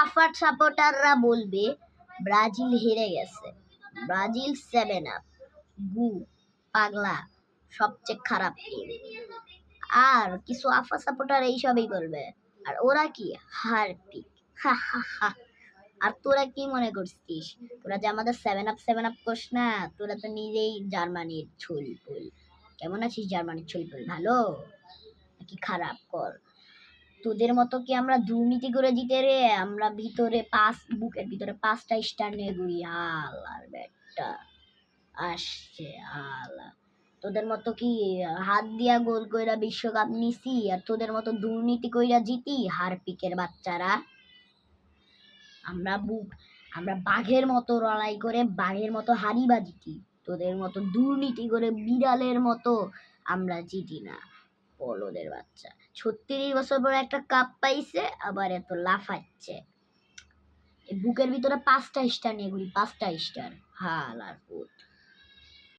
আফার সাপোর্টাররা বলবে ব্রাজিল হেরে গেছে, ব্রাজিল 7 আপ, গু, পাগলা, সবচেয়ে খারাপ টিম। আর কিছু আফা সাপোর্টার এইসবই বলবে, আর ওরা কি হারপিক। হা হা হা। আর তোরা কি মনে করছিস, তোরা যে আমাদের 7 আপ করস না, তোরা তো নিজেই জার্মানির ছুলপুল। কেমন আছিস জার্মানির ছুলপুল, ভালো নাকি খারাপ কর? তোদের মতো কি আমরা দুর্নীতি করে জিতে রে? আমরা ভিতরে বুকের ভিতরে 5টা স্টার নিয়ে ঘুরি। আল্লাহর বেটা আসছে আল্লাহ। তোদের মতো কি হাত দিয়া গোল কইরা বিশ্বকাপ নিছি, আর তোদের মতো দুর্নীতি কইরা জিতি? হারপিকের বাচ্চারা। আমরা বাঘের মতো লড়াই করে বাঘের মতো হারিবা জিতি, তোদের মতো দুর্নীতি করে বিড়ালের মতো আমরা জিতি না। বলদের বাচ্চা 36 বছর পরে একটা কাপ পাইছে, আবার এত লাফাচ্ছে। বুকের ভিতরে 5টা স্টার নিয়ে ঘুরি, 5টা স্টার। হাল আর